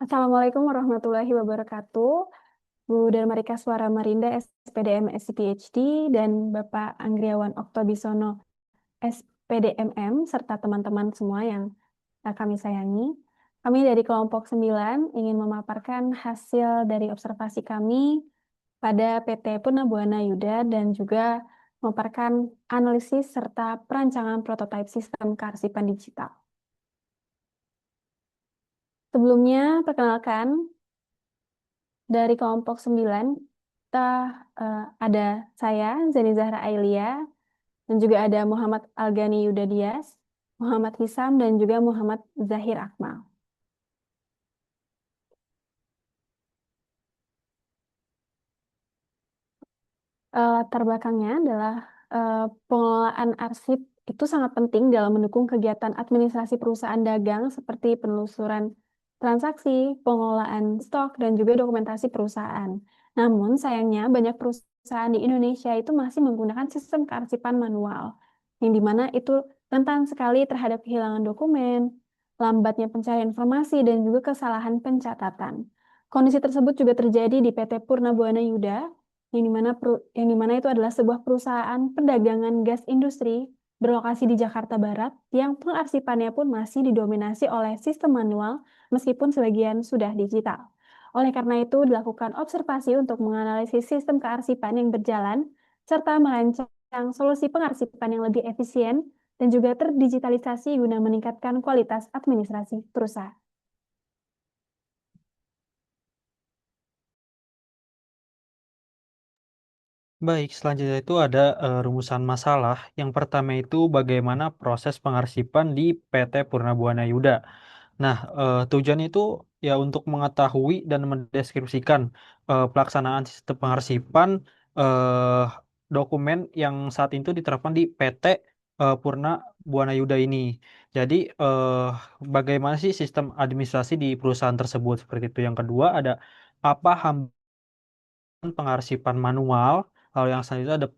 Assalamualaikum warahmatullahi wabarakatuh. Bu Darmarika Suara Marinda, SPDM SCPHD, dan Bapak Anggriawan Oktobisono, SPDMM, serta teman-teman semua yang kami sayangi. Kami dari kelompok 9 ingin memaparkan hasil dari observasi kami pada PT Purna Buana Yuda dan juga memaparkan analisis serta perancangan prototipe sistem kearsipan digital. Sebelumnya, perkenalkan, dari kelompok 9, kita ada saya, Zani Zahra Ailia, dan juga ada Muhammad Algani Yuda Dias, Muhammad Hisam, dan juga Muhammad Zahir Akmal. Latar belakangnya adalah pengelolaan arsip itu sangat penting dalam mendukung kegiatan administrasi perusahaan dagang seperti penelusuran transaksi, pengelolaan stok, dan juga dokumentasi perusahaan. Namun sayangnya banyak perusahaan di Indonesia itu masih menggunakan sistem kearsipan manual, yang dimana itu rentan sekali terhadap kehilangan dokumen, lambatnya pencarian informasi, dan juga kesalahan pencatatan. Kondisi tersebut juga terjadi di PT Purna Buana Yuda, yang dimana itu adalah sebuah perusahaan perdagangan gas industri berlokasi di Jakarta Barat yang pengarsipannya pun masih didominasi oleh sistem manual meskipun sebagian sudah digital. Oleh karena itu dilakukan observasi untuk menganalisis sistem kearsipan yang berjalan serta merancang solusi pengarsipan yang lebih efisien dan juga terdigitalisasi guna meningkatkan kualitas administrasi perusahaan. Baik, selanjutnya itu ada rumusan masalah. Yang pertama itu bagaimana proses pengarsipan di PT Purna Buana Yuda. Nah, tujuan itu ya untuk mengetahui dan mendeskripsikan pelaksanaan sistem pengarsipan eh, dokumen yang saat itu diterapkan di PT Purna Buana Yuda ini. Jadi, bagaimana sih sistem administrasi di perusahaan tersebut? Seperti itu. Yang kedua ada apa pengarsipan manual. Lalu yang selanjutnya ada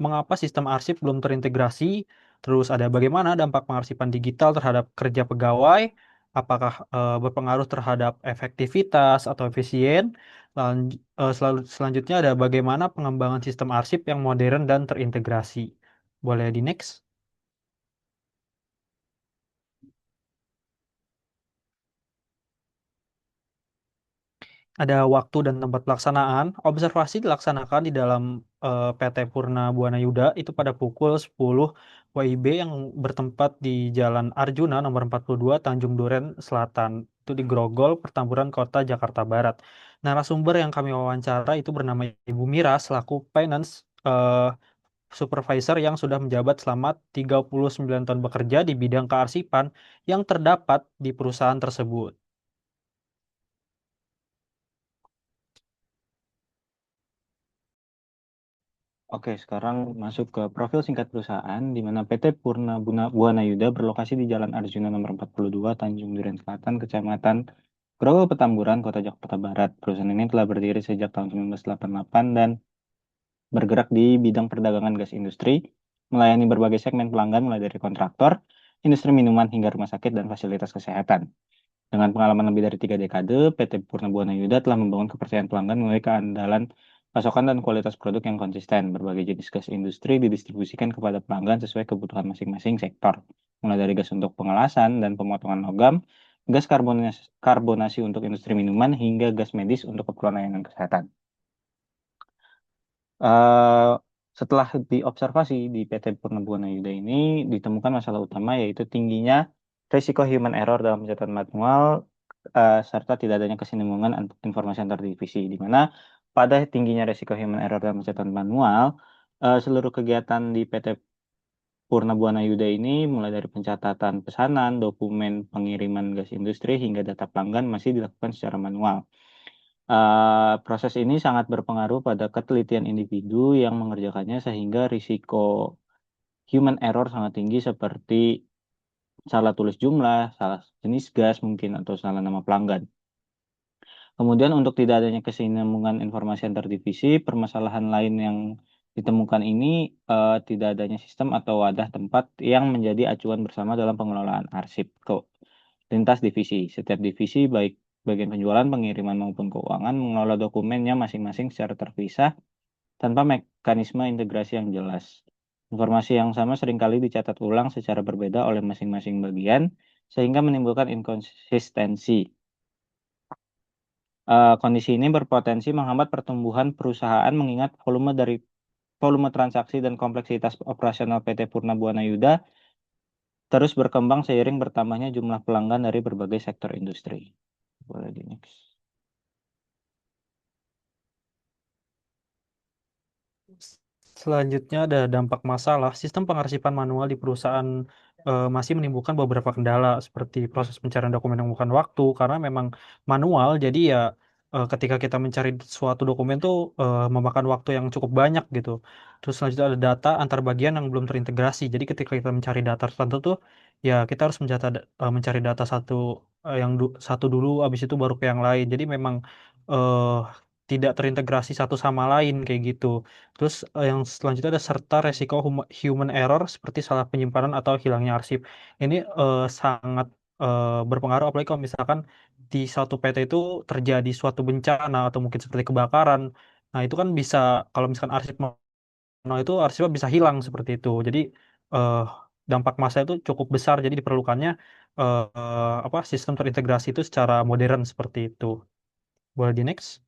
mengapa sistem arsip belum terintegrasi. Terus ada bagaimana dampak pengarsipan digital terhadap kerja pegawai. Apakah berpengaruh terhadap efektivitas atau efisien. Selanjutnya ada bagaimana pengembangan sistem arsip yang modern dan terintegrasi. Boleh di next? Ada waktu dan tempat pelaksanaan. Observasi dilaksanakan di dalam PT Purna Buana Yuda itu pada pukul 10 WIB yang bertempat di Jalan Arjuna nomor 42 Tanjung Duren Selatan. Itu di Grogol, Pertamburan Kota Jakarta Barat. Narasumber yang kami wawancara itu bernama Ibu Mira selaku Finance Supervisor yang sudah menjabat selama 39 tahun bekerja di bidang kearsipan yang terdapat di perusahaan tersebut. Oke, sekarang masuk ke profil singkat perusahaan, di mana PT Purna Buana Yuda berlokasi di Jalan Arjuna nomor 42, Tanjung Duren Selatan, Kecamatan Grogol Petamburan, Kota Jakarta Barat. Perusahaan ini telah berdiri sejak tahun 1988 dan bergerak di bidang perdagangan gas industri, melayani berbagai segmen pelanggan mulai dari kontraktor, industri minuman hingga rumah sakit dan fasilitas kesehatan. Dengan pengalaman lebih dari 3 dekade, PT Purna Buana Yuda telah membangun kepercayaan pelanggan melalui keandalan pasokan dan kualitas produk yang konsisten. Berbagai jenis gas industri didistribusikan kepada pelanggan sesuai kebutuhan masing-masing sektor, mulai dari gas untuk pengelasan dan pemotongan logam, gas karbonasi untuk industri minuman, hingga gas medis untuk keperluan layanan kesehatan. Eh, Setelah diobservasi di PT Purna Buana Yuda ini, ditemukan masalah utama yaitu tingginya risiko human error dalam pencatatan manual serta tidak adanya kesinambungan informasi antar divisi, di mana pada tingginya risiko human error dalam pencatatan manual, seluruh kegiatan di PT Purna Buana Yuda ini, mulai dari pencatatan pesanan, dokumen pengiriman gas industri, hingga data pelanggan masih dilakukan secara manual. Proses ini sangat berpengaruh pada ketelitian individu yang mengerjakannya, sehingga risiko human error sangat tinggi seperti salah tulis jumlah, salah jenis gas mungkin, atau salah nama pelanggan. Kemudian untuk tidak adanya kesinambungan informasi antar divisi, permasalahan lain yang ditemukan ini tidak adanya sistem atau wadah tempat yang menjadi acuan bersama dalam pengelolaan arsip ke lintas divisi. Setiap divisi baik bagian penjualan, pengiriman maupun keuangan, mengelola dokumennya masing-masing secara terpisah tanpa mekanisme integrasi yang jelas. Informasi yang sama seringkali dicatat ulang secara berbeda oleh masing-masing bagian, sehingga menimbulkan inkonsistensi. Kondisi ini berpotensi menghambat pertumbuhan perusahaan mengingat volume transaksi dan kompleksitas operasional PT Purna Buana Yuda terus berkembang seiring bertambahnya jumlah pelanggan dari berbagai sektor industri. Boleh di next. Selanjutnya ada dampak masalah. Sistem pengarsipan manual di perusahaan masih menimbulkan beberapa kendala seperti proses pencarian dokumen yang memakan waktu karena memang manual. Jadi ya ketika kita mencari suatu dokumen tuh memakan waktu yang cukup banyak gitu. Terus selanjutnya ada data antar bagian yang belum terintegrasi. Jadi ketika kita mencari data tertentu tuh ya kita harus mencari data satu dulu, habis itu baru ke yang lain. Jadi memang eh, tidak terintegrasi satu sama lain kayak gitu. Terus yang selanjutnya ada serta resiko human error seperti salah penyimpanan atau hilangnya arsip. Ini sangat berpengaruh apalagi kalau misalkan di suatu PT itu terjadi suatu bencana atau mungkin seperti kebakaran. Nah, itu kan bisa kalau misalkan arsip manual itu arsipnya bisa hilang seperti itu. Jadi eh, dampak masa itu cukup besar. Jadi diperlukannya apa sistem terintegrasi itu secara modern seperti itu. Boleh di next?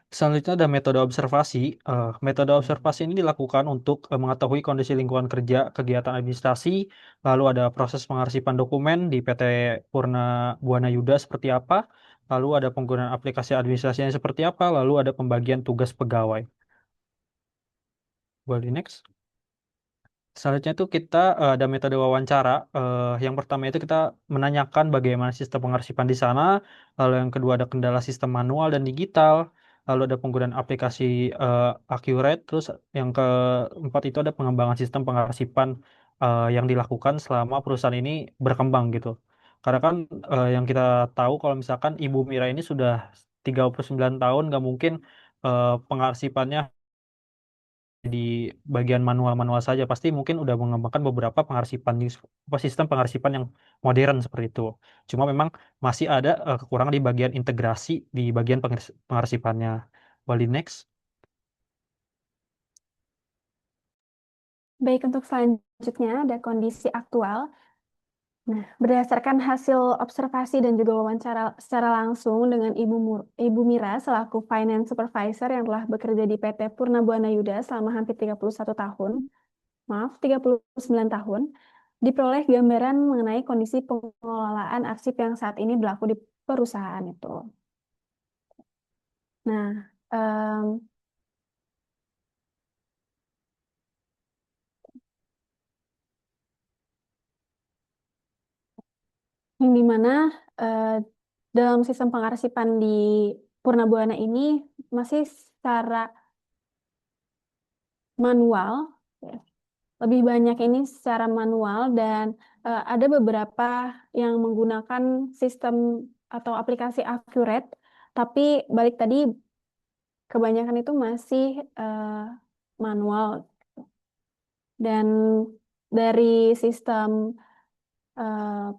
Selanjutnya ada metode observasi. Metode observasi ini dilakukan untuk mengetahui kondisi lingkungan kerja, kegiatan administrasi, lalu ada proses pengarsipan dokumen di PT Purna Buana Yuda seperti apa, lalu ada penggunaan aplikasi administrasinya seperti apa, lalu ada pembagian tugas pegawai. Boleh di next. Selanjutnya itu kita ada metode wawancara. Yang pertama itu kita menanyakan bagaimana sistem pengarsipan di sana. Lalu yang kedua ada kendala sistem manual dan digital. Lalu ada penggunaan aplikasi Accurate. Terus yang keempat itu ada pengembangan sistem pengarsipan yang dilakukan selama perusahaan ini berkembang gitu. Karena kan yang kita tahu kalau misalkan Ibu Mira ini sudah 39 tahun, nggak mungkin pengarsipannya di bagian manual-manual saja pasti mungkin udah mengembangkan beberapa sistem pengarsipan yang modern seperti itu. Cuma memang masih ada kekurangan di bagian integrasi di bagian pengarsipannya. Wali next. Baik, untuk selanjutnya ada kondisi aktual. Nah, berdasarkan hasil observasi dan juga wawancara secara langsung dengan Ibu Mira selaku Finance Supervisor yang telah bekerja di PT Purna Buana Yuda selama hampir 31 tahun, maaf, 39 tahun, diperoleh gambaran mengenai kondisi pengelolaan arsip yang saat ini berlaku di perusahaan itu. Nah, yang dimana dalam sistem pengarsipan di Purna Buana ini masih secara manual, ya, lebih banyak ini secara manual dan ada beberapa yang menggunakan sistem atau aplikasi Accurate, tapi balik tadi kebanyakan itu masih manual dan dari sistem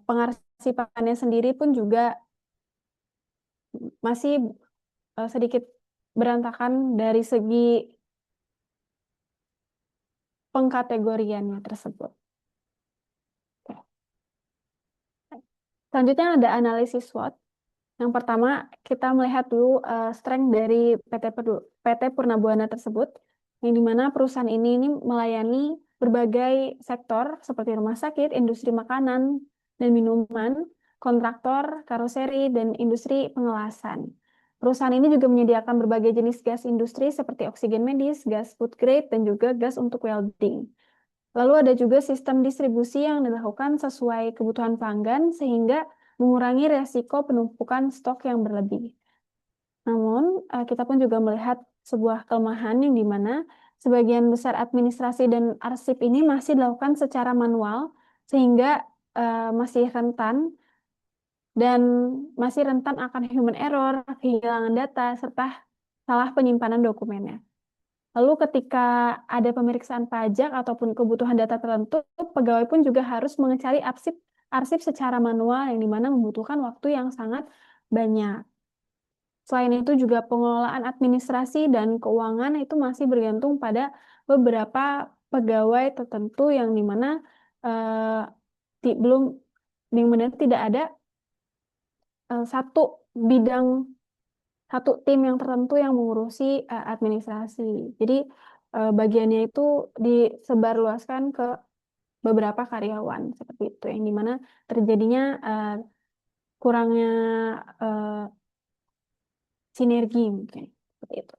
pengarsipannya sendiri pun juga masih sedikit berantakan dari segi pengkategoriannya tersebut. Selanjutnya ada analisis SWOT. Yang pertama, kita melihat dulu strength dari PT Purna Buana tersebut, yang dimana perusahaan ini melayani berbagai sektor seperti rumah sakit, industri makanan dan minuman, kontraktor, karoseri, dan industri pengelasan. Perusahaan ini juga menyediakan berbagai jenis gas industri seperti oksigen medis, gas food grade, dan juga gas untuk welding. Lalu ada juga sistem distribusi yang dilakukan sesuai kebutuhan pelanggan sehingga mengurangi resiko penumpukan stok yang berlebih. Namun, kita pun juga melihat sebuah kelemahan yang dimana sebagian besar administrasi dan arsip ini masih dilakukan secara manual sehingga masih rentan dan masih rentan akan human error, kehilangan data, serta salah penyimpanan dokumennya. Lalu ketika ada pemeriksaan pajak ataupun kebutuhan data tertentu, pegawai pun juga harus mengecari arsip arsip secara manual yang dimana membutuhkan waktu yang sangat banyak. Selain itu juga pengelolaan administrasi dan keuangan itu masih bergantung pada beberapa pegawai tertentu yang dimana eh, belum yang benar tidak ada satu bidang satu tim yang tertentu yang mengurusi administrasi. Jadi bagiannya itu disebarluaskan ke beberapa karyawan seperti itu yang dimana terjadinya kurangnya eh, sinergi mungkin seperti itu.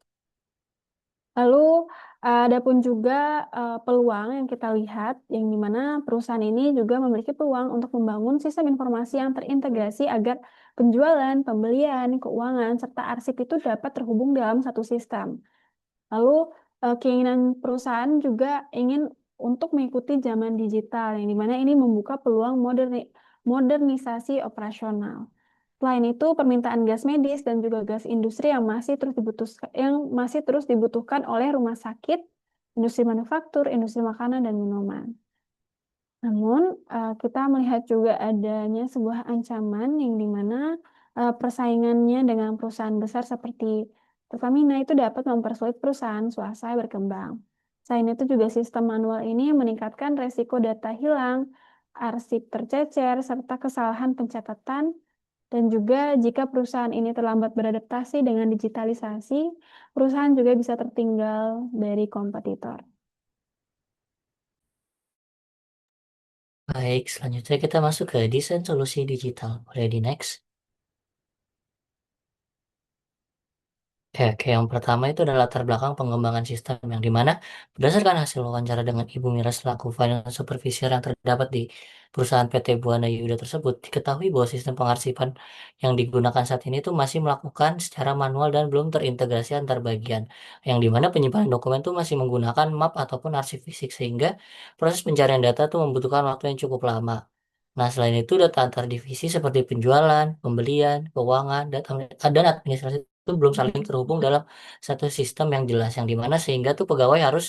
Lalu ada pun juga peluang yang kita lihat yang dimana perusahaan ini juga memiliki peluang untuk membangun sistem informasi yang terintegrasi agar penjualan, pembelian, keuangan, serta arsip itu dapat terhubung dalam satu sistem. Lalu keinginan perusahaan juga ingin untuk mengikuti zaman digital yang dimana ini membuka peluang modernisasi operasional. Selain itu, permintaan gas medis dan juga gas industri yang masih terus dibutuhkan oleh rumah sakit, industri manufaktur, industri makanan dan minuman. Namun, kita melihat juga adanya sebuah ancaman yang dimana persaingannya dengan perusahaan besar seperti Pertamina itu dapat mempersulit perusahaan swasta berkembang. Selain itu juga sistem manual ini meningkatkan resiko data hilang, arsip tercecer, serta kesalahan pencatatan. Dan juga jika perusahaan ini terlambat beradaptasi dengan digitalisasi, perusahaan juga bisa tertinggal dari kompetitor. Baik, selanjutnya kita masuk ke desain solusi digital. Boleh di next. Oke, yang pertama itu adalah latar belakang pengembangan sistem yang dimana berdasarkan hasil wawancara dengan Ibu Mira selaku finance supervisor yang terdapat di perusahaan PT Buana Yuda tersebut, diketahui bahwa sistem pengarsipan yang digunakan saat ini tuh masih melakukan secara manual dan belum terintegrasi antar bagian, yang dimana penyimpanan dokumen tuh masih menggunakan map ataupun arsip fisik sehingga proses pencarian data tuh membutuhkan waktu yang cukup lama. Nah, selain itu data antar divisi seperti penjualan, pembelian, keuangan, dan administrasi itu belum saling terhubung dalam satu sistem yang jelas, yang dimana sehingga tuh pegawai harus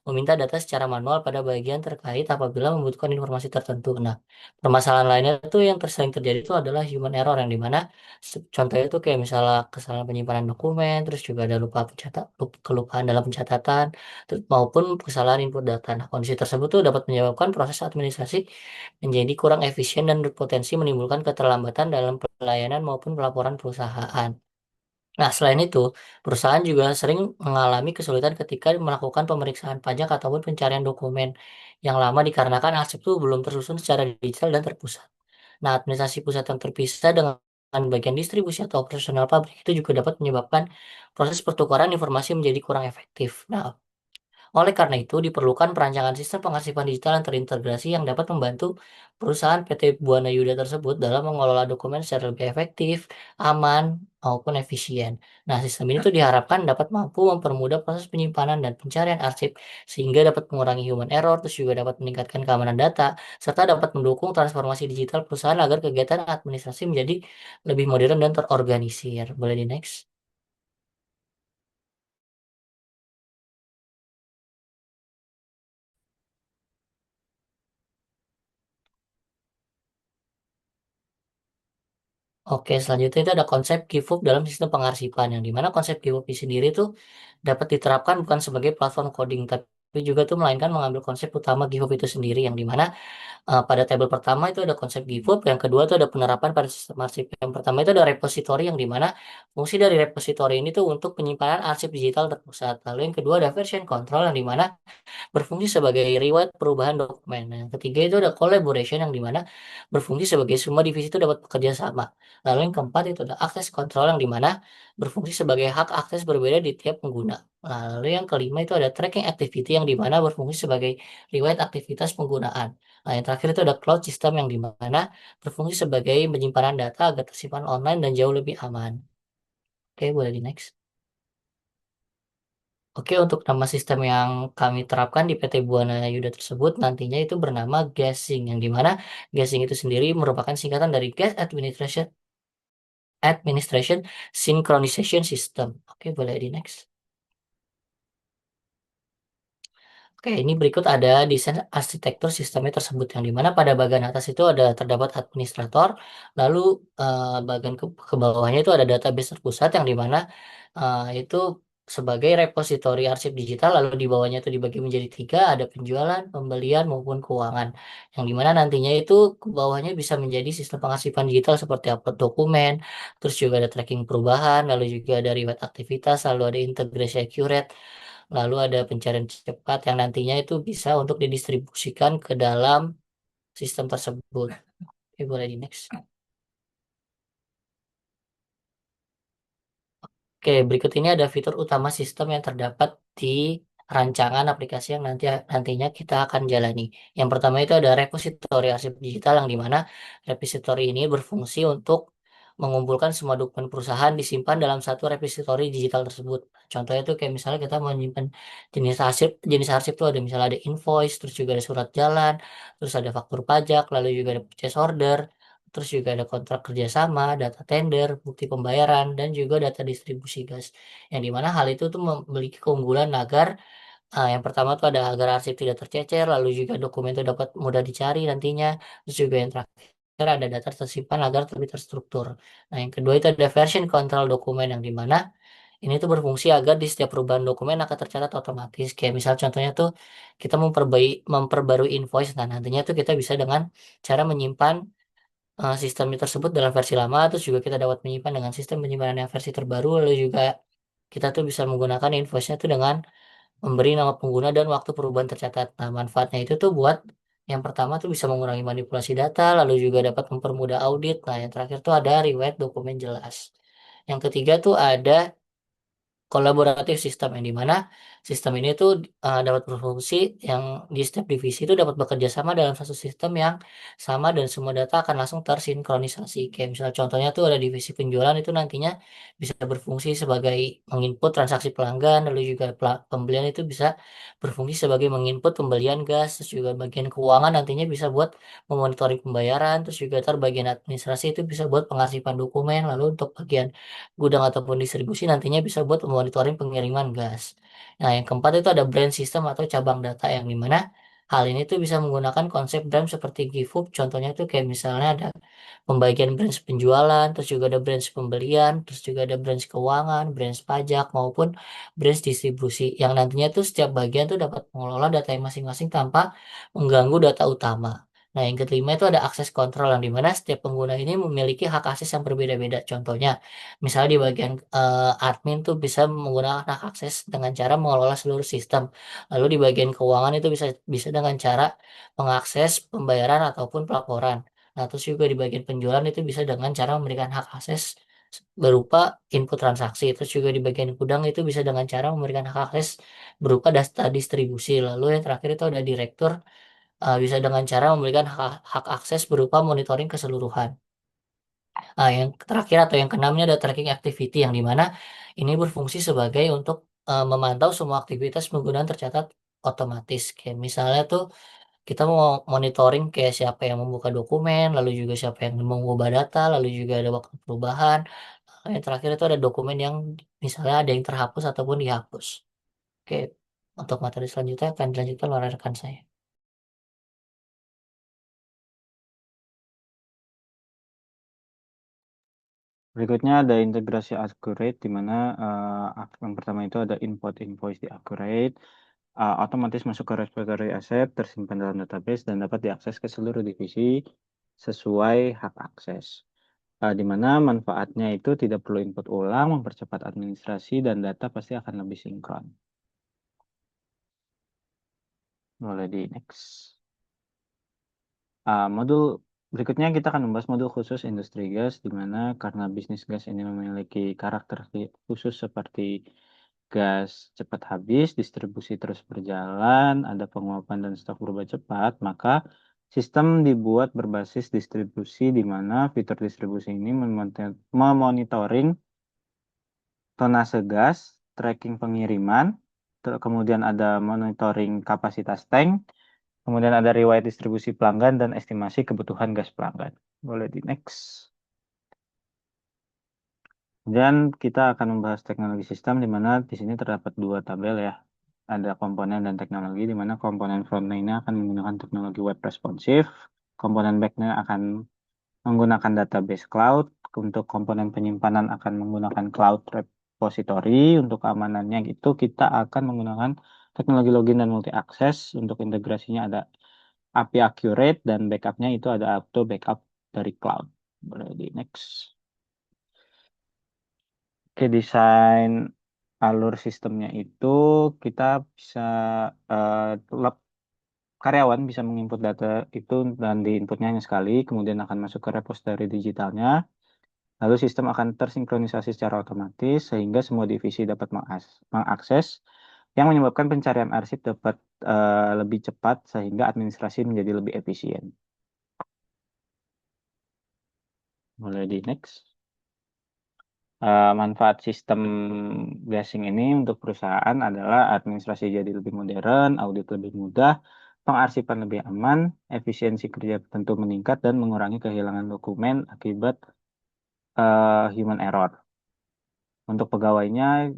meminta data secara manual pada bagian terkait apabila membutuhkan informasi tertentu. Nah, permasalahan lainnya tuh yang sering terjadi itu adalah human error yang dimana contohnya tuh kayak misalnya kesalahan penyimpanan dokumen, terus juga ada kelupaan dalam pencatatan, maupun kesalahan input data. Nah, kondisi tersebut tuh dapat menyebabkan proses administrasi menjadi kurang efisien dan berpotensi menimbulkan keterlambatan dalam pelayanan maupun pelaporan perusahaan. Nah, selain itu, perusahaan juga sering mengalami kesulitan ketika melakukan pemeriksaan pajak ataupun pencarian dokumen yang lama dikarenakan arsip itu belum tersusun secara digital dan terpusat. Nah, administrasi pusat yang terpisah dengan bagian distribusi atau operasional pabrik itu juga dapat menyebabkan proses pertukaran informasi menjadi kurang efektif. Nah, oleh karena itu, diperlukan perancangan sistem pengarsipan digital yang terintegrasi yang dapat membantu perusahaan PT Buana Yuda tersebut dalam mengelola dokumen secara lebih efektif, aman, maupun efisien. Nah, sistem ini tuh diharapkan dapat mampu mempermudah proses penyimpanan dan pencarian arsip sehingga dapat mengurangi human error, terus juga dapat meningkatkan keamanan data, serta dapat mendukung transformasi digital perusahaan agar kegiatan administrasi menjadi lebih modern dan terorganisir. Boleh di next? Oke, selanjutnya itu ada konsep GitHub dalam sistem pengarsipan, yang dimana konsep GitHub ini sendiri tuh dapat diterapkan bukan sebagai platform coding, tapi juga tuh melainkan mengambil konsep utama GitHub itu sendiri, yang dimana pada tabel pertama itu ada konsep GitHub, yang kedua itu ada penerapan pada sistem arsip. Yang pertama itu ada repository, yang dimana fungsi dari repository ini tuh untuk penyimpanan arsip digital terpusat. Lalu yang kedua ada version control, yang dimana berfungsi sebagai riwayat perubahan dokumen. Nah, yang ketiga itu ada collaboration yang dimana berfungsi sebagai semua divisi itu dapat bekerja sama. Lalu yang keempat itu ada access control yang dimana berfungsi sebagai hak akses berbeda di tiap pengguna. Lalu yang kelima itu ada tracking activity yang dimana berfungsi sebagai riwayat aktivitas penggunaan. Nah, yang terakhir itu ada cloud system yang dimana berfungsi sebagai penyimpanan data agar tersimpan online dan jauh lebih aman. Oke, boleh di next. Oke, untuk nama sistem yang kami terapkan di PT Buana Yuda tersebut nantinya itu bernama Gasing, yang dimana Gasing itu sendiri merupakan singkatan dari Gas Administration Synchronization System. Oke, boleh di next. Oke, ini berikut ada desain arsitektur sistemnya tersebut yang dimana pada bagian atas itu ada terdapat administrator, lalu bagian ke bawahnya itu ada database terpusat yang dimana itu sebagai repositori arsip digital, lalu di bawahnya itu dibagi menjadi tiga, ada penjualan, pembelian maupun keuangan, yang dimana nantinya itu ke bawahnya bisa menjadi sistem pengarsipan digital seperti upload dokumen, terus juga ada tracking perubahan, lalu juga ada reward aktivitas, lalu ada integrasi accurate. Lalu ada pencarian cepat yang nantinya itu bisa untuk didistribusikan ke dalam sistem tersebut. Oke, boleh di next. Oke, berikut ini ada fitur utama sistem yang terdapat di rancangan aplikasi yang nantinya kita akan jalani. Yang pertama itu ada repositori arsip digital yang dimana repositori ini berfungsi untuk mengumpulkan semua dokumen perusahaan disimpan dalam satu repositori digital tersebut. Contohnya itu kayak misalnya kita menyimpan jenis arsip itu ada misalnya ada invoice, terus juga ada surat jalan, terus ada faktur pajak, lalu juga ada purchase order, terus juga ada kontrak kerjasama, data tender, bukti pembayaran, dan juga data distribusi gas. Yang dimana hal itu tuh memiliki keunggulan agar yang pertama tuh ada agar arsip tidak tercecer, lalu juga dokumen itu dapat mudah dicari nantinya, terus juga yang terakhir ada data tersimpan agar lebih terstruktur. Nah, yang kedua itu ada version control dokumen yang dimana ini tuh berfungsi agar di setiap perubahan dokumen akan tercatat otomatis. Kayak misal contohnya tuh kita memperbarui invoice, nah nantinya tuh kita bisa dengan cara menyimpan sistem tersebut dalam versi lama, terus juga kita dapat menyimpan dengan sistem penyimpanan yang versi terbaru, lalu juga kita tuh bisa menggunakan invoice-nya tuh dengan memberi nama pengguna dan waktu perubahan tercatat. Nah, manfaatnya itu tuh buat yang pertama tuh bisa mengurangi manipulasi data, lalu juga dapat mempermudah audit. Nah, yang terakhir tuh ada riwayat dokumen jelas. Yang ketiga tuh ada kolaboratif sistem yang dimana sistem ini tuh dapat berfungsi yang di setiap divisi itu dapat bekerja sama dalam satu sistem yang sama dan semua data akan langsung tersinkronisasi. Kayak misalnya contohnya tuh ada divisi penjualan itu nantinya bisa berfungsi sebagai menginput transaksi pelanggan, lalu juga pembelian itu bisa berfungsi sebagai menginput pembelian gas, terus juga bagian keuangan nantinya bisa buat memonitoring pembayaran, terus juga bagian administrasi itu bisa buat pengarsipan dokumen, lalu untuk bagian gudang ataupun distribusi nantinya bisa buat monitoring pengiriman gas. Nah, yang keempat itu ada brand system atau cabang data yang dimana hal ini tuh bisa menggunakan konsep brand seperti GiveUp. Contohnya tuh kayak misalnya ada pembagian branch penjualan, terus juga ada branch pembelian, terus juga ada branch keuangan, branch pajak maupun branch distribusi yang nantinya tuh setiap bagian tuh dapat mengelola data yang masing-masing tanpa mengganggu data utama. Nah, yang kelima itu ada akses kontrol yang dimana setiap pengguna ini memiliki hak akses yang berbeda-beda. Contohnya, misalnya di bagian admin tuh bisa menggunakan hak akses dengan cara mengelola seluruh sistem. Lalu di bagian keuangan itu bisa bisa dengan cara mengakses pembayaran ataupun pelaporan. Nah, terus juga di bagian penjualan itu bisa dengan cara memberikan hak akses berupa input transaksi. Terus juga di bagian gudang itu bisa dengan cara memberikan hak akses berupa data distribusi. Lalu yang terakhir itu ada direktur bisa dengan cara memberikan hak akses berupa monitoring keseluruhan. Yang terakhir atau yang keenamnya ada tracking activity yang dimana ini berfungsi sebagai untuk memantau semua aktivitas penggunaan tercatat otomatis. Kayak misalnya tuh kita mau monitoring kayak siapa yang membuka dokumen, lalu juga siapa yang mengubah data, lalu juga ada waktu perubahan. Yang terakhir itu ada dokumen yang misalnya ada yang terhapus ataupun dihapus. Oke, untuk materi selanjutnya akan dilanjutkan oleh rekan saya. Berikutnya ada integrasi Accurate, di mana yang pertama itu ada import invoice di Accurate, otomatis masuk ke repository asset, tersimpan dalam database, dan dapat diakses ke seluruh divisi sesuai hak akses. Di mana manfaatnya itu tidak perlu input ulang, mempercepat administrasi, dan data pasti akan lebih sinkron. Boleh di next. Modul berikutnya kita akan membahas modul khusus industri gas, di mana karena bisnis gas ini memiliki karakter khusus seperti gas cepat habis, distribusi terus berjalan, ada penguapan dan stok berubah cepat, maka sistem dibuat berbasis distribusi, di mana fitur distribusi ini memonitoring tonase gas, tracking pengiriman, kemudian ada monitoring kapasitas tank, kemudian ada riwayat distribusi pelanggan dan estimasi kebutuhan gas pelanggan. Boleh di next. Dan kita akan membahas teknologi sistem, di mana di sini terdapat dua tabel ya. ada komponen dan teknologi, di mana komponen frontend-nya akan menggunakan teknologi web responsif, komponen back-nya akan menggunakan database cloud, untuk komponen penyimpanan akan menggunakan cloud repository, untuk keamanannya gitu kita akan menggunakan teknologi login dan multi access, untuk integrasinya ada API Accurate, dan backupnya itu ada auto backup dari cloud. Boleh di next. Oke, desain alur sistemnya itu kita bisa karyawan bisa menginput data itu dan di inputnya hanya sekali, kemudian akan masuk ke repository digitalnya. Lalu sistem akan tersinkronisasi secara otomatis sehingga semua divisi dapat mengakses, yang menyebabkan pencarian arsip dapat lebih cepat sehingga administrasi menjadi lebih efisien. Mulai di next. Manfaat sistem gasing ini untuk perusahaan adalah administrasi jadi lebih modern, audit lebih mudah, pengarsipan lebih aman, efisiensi kerja tentu meningkat, dan mengurangi kehilangan dokumen akibat human error. Untuk pegawainya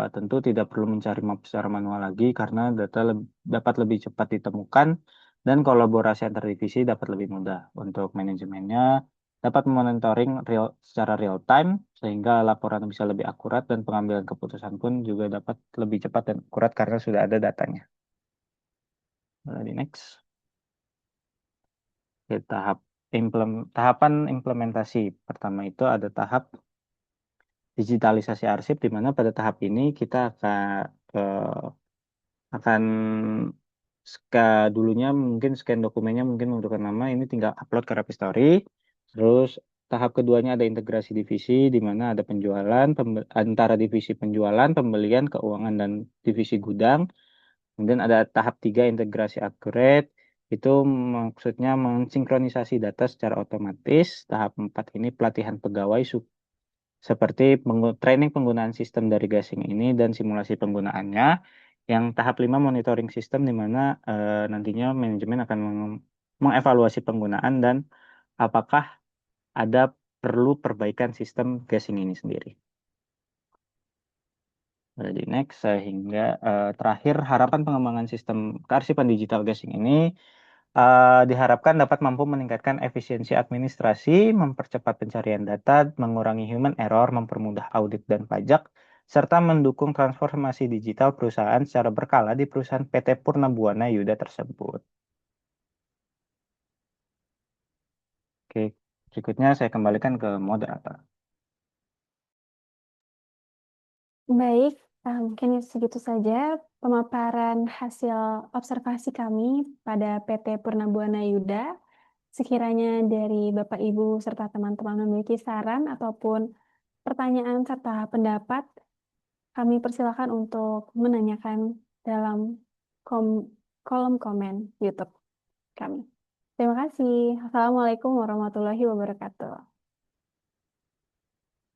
tentu tidak perlu mencari map secara manual lagi karena data dapat lebih cepat ditemukan dan kolaborasi antar divisi dapat lebih mudah. Untuk manajemennya dapat monitoring secara real time sehingga laporan bisa lebih akurat dan pengambilan keputusan pun juga dapat lebih cepat dan akurat karena sudah ada datanya. Di next. Oke, tahapan implementasi pertama itu ada tahap digitalisasi arsip, di mana pada tahap ini kita akan dulunya mungkin scan dokumennya, mungkin menggunakan nama, ini tinggal upload ke repository. Terus tahap keduanya ada integrasi divisi, di mana ada penjualan antara divisi penjualan, pembelian, keuangan, dan divisi gudang. Kemudian ada tahap 3 integrasi accurate, itu maksudnya mensinkronisasi data secara otomatis. Tahap 4 ini pelatihan pegawai seperti training penggunaan sistem dari gasing ini dan simulasi penggunaannya. Yang tahap 5 monitoring sistem, di mana nantinya manajemen akan mengevaluasi penggunaan dan apakah ada perlu perbaikan sistem gasing ini sendiri. Jadi next, sehingga terakhir harapan pengembangan sistem kearsipan digital gasing ini diharapkan dapat mampu meningkatkan efisiensi administrasi, mempercepat pencarian data, mengurangi human error, mempermudah audit dan pajak, serta mendukung transformasi digital perusahaan secara berkala di perusahaan PT Purna Buana Yuda tersebut. Oke, berikutnya saya kembalikan ke moderator. Baik, mungkin segitu saja pemaparan hasil observasi kami pada PT Purna Buana Yuda. Sekiranya dari Bapak Ibu serta teman-teman memiliki saran ataupun pertanyaan serta pendapat, kami persilakan untuk menanyakan dalam kolom komen YouTube kami. Terima kasih. Assalamualaikum warahmatullahi wabarakatuh.